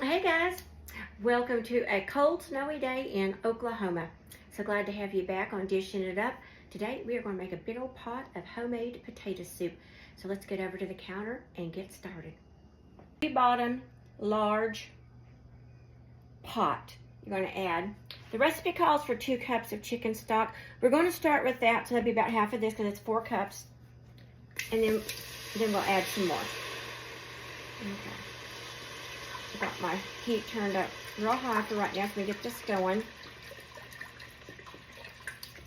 Hey guys, welcome to a cold, snowy day in Oklahoma. So glad to have you back on Dishing It Up. Today we are going to make a big old pot of homemade potato soup. So let's get over to the counter and get started. Bottom large pot you're going to add. The recipe calls for 2 cups of chicken stock. We're going to start with that, so that'll be about half of this because it's 4 cups. And then we'll add some more. Okay. I got my heat turned up real high for right now so we get this going.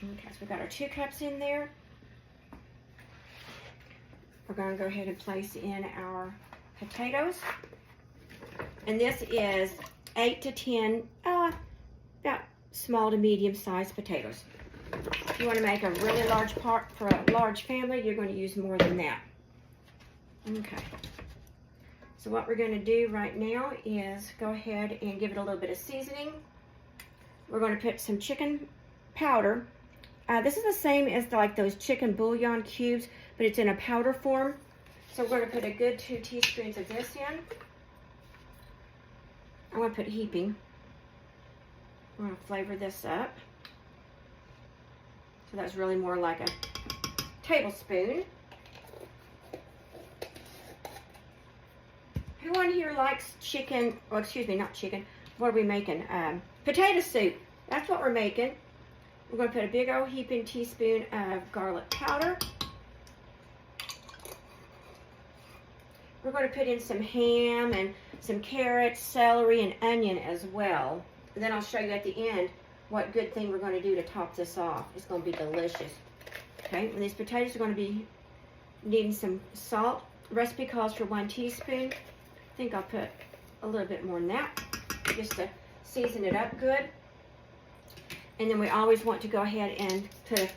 Okay, so we've got our 2 cups in there. We're going to go ahead and place in our potatoes. And this is 8 to 10, about small to medium sized potatoes. If you want to make a really large pot for a large family, you're going to use more than that. Okay. So what we're going to do right now is go ahead and give it a little bit of seasoning. We're going to put some chicken powder. This is the same as like those chicken bouillon cubes, but it's in a powder form. So we're going to put a good 2 teaspoons of this in. I'm going to put heaping. I'm going to flavor this up. So that's really more like a tablespoon. Who on here likes chicken, well, excuse me, not chicken, what are we making? Potato soup. That's what we're making. We're going to put a big old heaping teaspoon of garlic powder. We're going to put in some ham and some carrots, celery, and onion as well. And then I'll show you at the end what good thing we're going to do to top this off. It's going to be delicious. Okay, and these potatoes are going to be needing some salt. The recipe calls for 1 teaspoon. I think I'll put a little bit more than that just to season it up good. And then we always want to go ahead and put a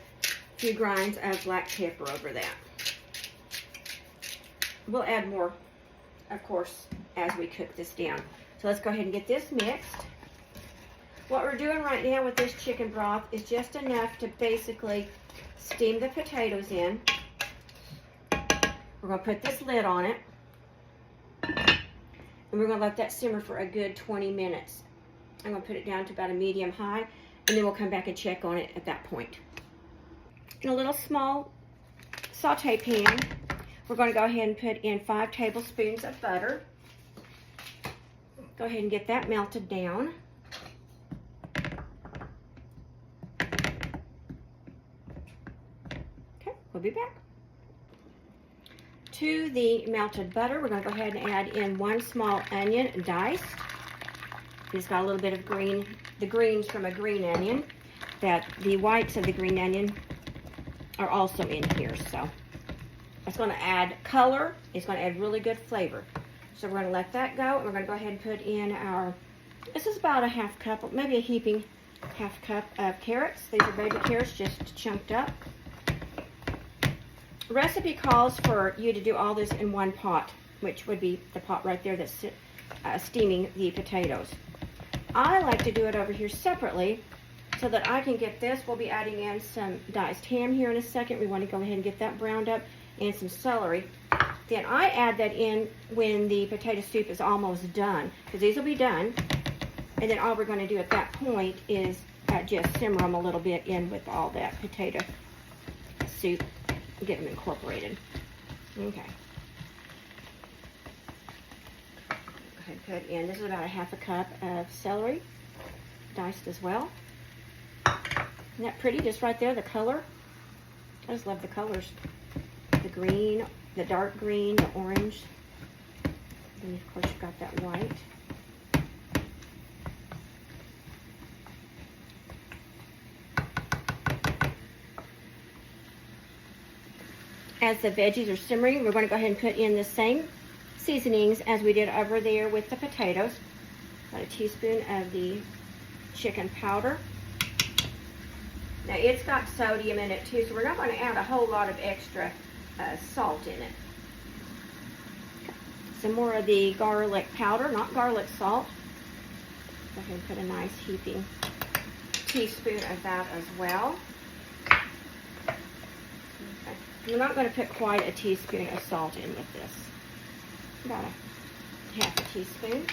few grinds of black pepper over that. We'll add more, of course, as we cook this down. So let's go ahead and get this mixed. What we're doing right now with this chicken broth is just enough to basically steam the potatoes in. We're going to put this lid on it. And we're going to let that simmer for a good 20 minutes. I'm going to put it down to about a medium high, and then we'll come back and check on it at that point. In a little small saute pan, we're going to go ahead and put in 5 tablespoons of butter. Go ahead and get that melted down. Okay, we'll be back. To the melted butter, we're going to go ahead and add in 1 small onion diced. It's got a little bit of green, the greens from a green onion. That the whites of the green onion are also in here, so it's going to add color. It's going to add really good flavor. So we're going to let that go, and we're going to go ahead and put in our, this is about a half cup, maybe a heaping half cup of carrots. These are baby carrots just chunked up. The recipe calls for you to do all this in one pot, which would be the pot right there that's steaming the potatoes. I like to do it over here separately so that I can get this. We'll be adding in some diced ham here in a second. We want to go ahead and get that browned up, and some celery. Then I add that in when the potato soup is almost done, because these will be done. And then all we're going to do at that point is just simmer them a little bit in with all that potato soup. Get them incorporated. Okay. Go ahead and put in, this is about a half a cup of celery, diced as well. Isn't that pretty? Just right there, the color. I just love the colors. The green, the dark green, the orange. And of course you've got that white. As the veggies are simmering, we're going to go ahead and put in the same seasonings as we did over there with the potatoes. About a teaspoon of the chicken powder. Now it's got sodium in it too, so we're not going to add a whole lot of extra salt in it. Some more of the garlic powder, not garlic salt. Go ahead and put a nice heaping teaspoon of that as well. Okay. We're not going to put quite a teaspoon of salt in with this. About a half a teaspoon.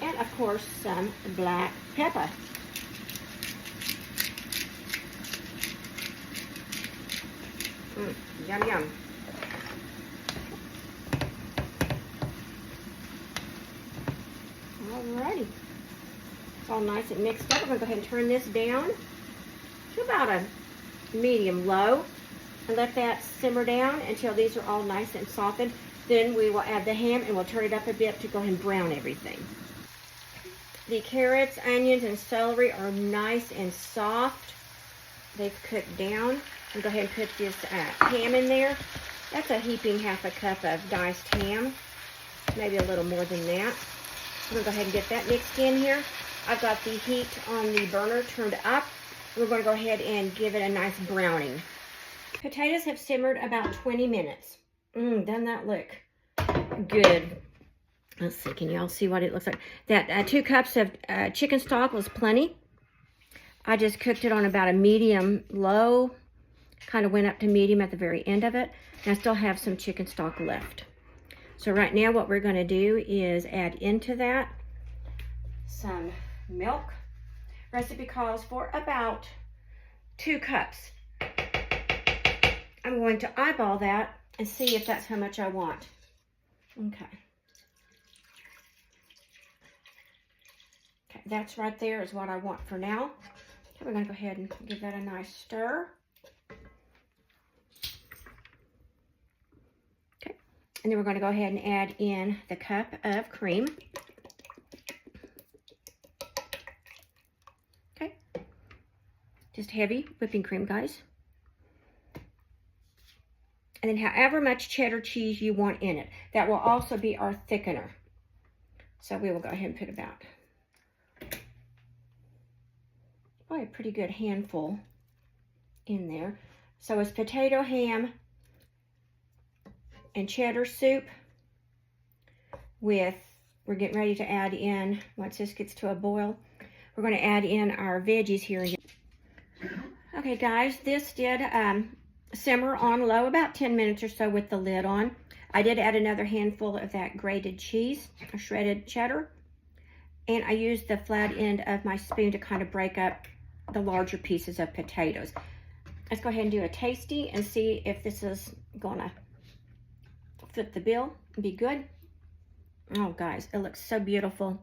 And of course, some black pepper. Yum, yum. Alrighty. It's all nice and mixed up. We're going to go ahead and turn this down to about a medium low and let that simmer down until these are all nice and softened. Then we will add the ham and we'll turn it up a bit to go ahead and brown everything. The carrots, onions, and celery are nice and soft. They've cooked down. We'll go ahead and put this ham in there. That's a heaping half a cup of diced ham. Maybe a little more than that. I'm going to go ahead and get that mixed in here. I've got the heat on the burner turned up. We're going to go ahead and give it a nice browning. Potatoes have simmered about 20 minutes. Doesn't that look good? Let's see, can y'all see what it looks like? That 2 cups of chicken stock was plenty. I just cooked it on about a medium low. Kind of went up to medium at the very end of it. And I still have some chicken stock left. So right now what we're going to do is add into that some milk. Recipe calls for about 2 cups. I'm going to eyeball that and see if that's how much I want. Okay. Okay, that's right there is what I want for now. Okay, we're going to go ahead and give that a nice stir. Okay, and then we're going to go ahead and add in the cup of cream. Okay, just heavy whipping cream, guys. And then however much cheddar cheese you want in it. That will also be our thickener. So we will go ahead and put about probably a pretty good handful in there. So it's potato, ham, and cheddar soup with, we're getting ready to add in, once this gets to a boil, we're going to add in our veggies here. Okay guys, this did simmer on low about 10 minutes or so with the lid on. I did add another handful of that grated cheese, a shredded cheddar, and I used the flat end of my spoon to kind of break up the larger pieces of potatoes. Let's go ahead and do a tasty and see if this is gonna fit the bill and be good. Oh guys, it looks so beautiful.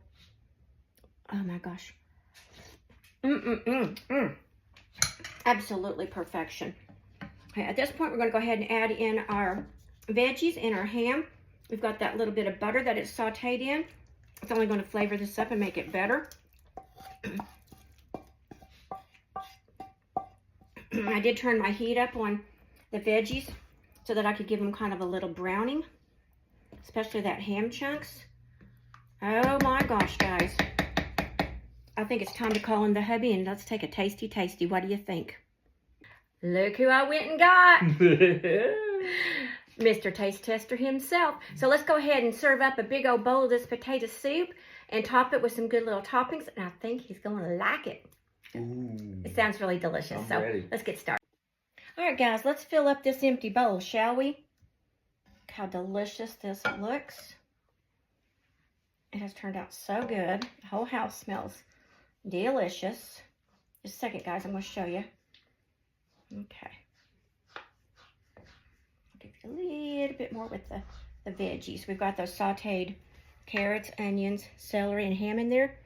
Oh my gosh. Absolutely perfection. Okay, at this point, we're going to go ahead and add in our veggies and our ham. We've got that little bit of butter that it's sauteed in. It's only going to flavor this up and make it better. I did turn my heat up on the veggies so that I could give them kind of a little browning, especially that ham chunks. Oh my gosh, guys. I think it's time to call in the hubby and let's take a tasty. What do you think? Look who I went and got. Mr. Taste Tester himself. So let's go ahead and serve up a big old bowl of this potato soup and top it with some good little toppings. And I think he's going to like it. Ooh, it sounds really delicious. I'm ready. Let's get started. All right, guys, let's fill up this empty bowl, shall we? Look how delicious this looks. It has turned out so good. The whole house smells delicious. Just a second, guys. I'm going to show you. Okay. I'll give you a little bit more with the veggies. We've got those sauteed carrots, onions, celery, and ham in there.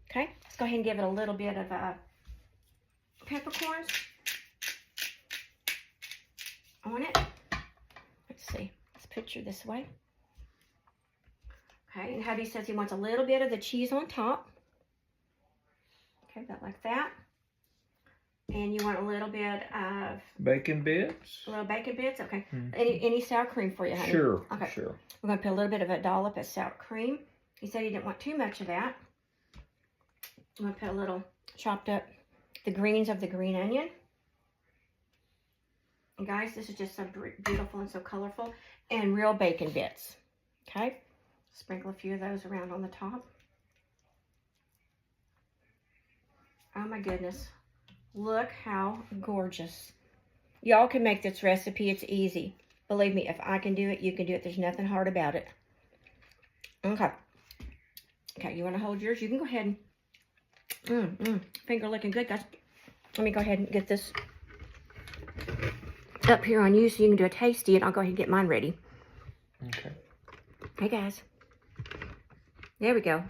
Okay. Let's go ahead and give it a little bit of peppercorns on it. Let's see. Let's picture this way. Okay. And hubby says he wants a little bit of the cheese on top. Okay, about like that. And you want a little bit of bacon bits. A little bacon bits, okay. Any sour cream for you, honey? Sure. Okay. Sure. We're gonna put a little bit of a dollop of sour cream. He said he didn't want too much of that. I'm gonna put a little chopped up the greens of the green onion. And guys, this is just so beautiful and so colorful. And real bacon bits. Okay. Sprinkle a few of those around on the top. Oh my goodness. Look how gorgeous. Y'all can make this recipe. It's easy. Believe me, if I can do it, you can do it. There's nothing hard about it. Okay. Okay, you want to hold yours? You can go ahead and, finger looking good, guys. Let me go ahead and get this up here on you so you can do a tasty, and I'll go ahead and get mine ready. Okay. Hey, guys. There we go.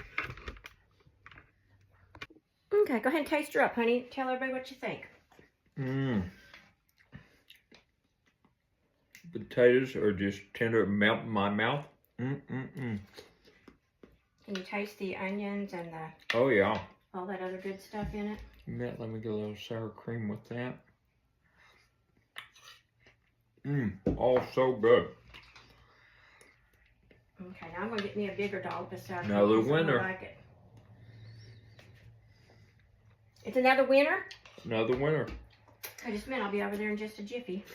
Okay, go ahead and taste her up, honey. Tell everybody what you think. Potatoes are just tender, melt in my mouth. Can you taste the onions and the Oh, yeah. all that other good stuff in it? Let me get a little sour cream with that. All so good. Okay, now I'm going to get me a bigger dollop of sour cream. Another because I winner. like it. It's another winner? Another winner. I just meant I'll be over there in just a jiffy.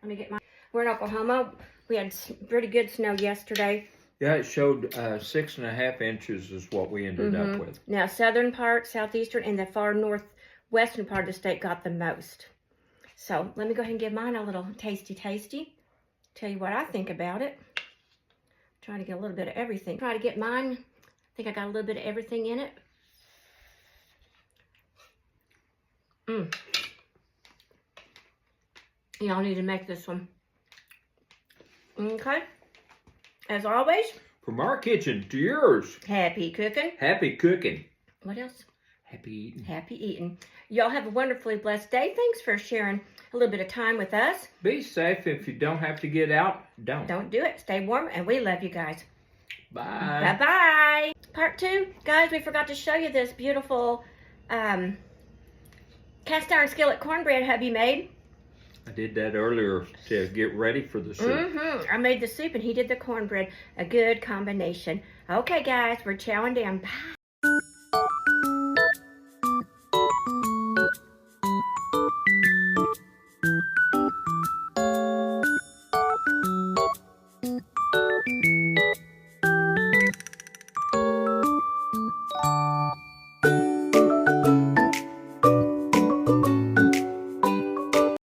Let me get my... We're in Oklahoma. We had pretty good snow yesterday. Yeah, it showed 6.5 inches is what we ended up with. Now, southern part, southeastern, and the far northwestern part of the state got the most. So, let me go ahead and give mine a little tasty. Tell you what I think about it. Trying to get a little bit of everything. Try to get mine. I think I got a little bit of everything in it. Y'all need to make this one. Okay. As always. From our kitchen to yours. Happy cooking. Happy cooking. What else? Happy eating. Happy eating. Y'all have a wonderfully blessed day. Thanks for sharing a little bit of time with us. Be safe. If you don't have to get out, don't. Don't do it. Stay warm, and we love you guys. Bye. Bye-bye. Part 2. Guys, we forgot to show you this beautiful cast iron skillet cornbread hubby made. I did that earlier to get ready for the soup. I made the soup, and he did the cornbread. A good combination. Okay, guys, we're chowing down. Bye.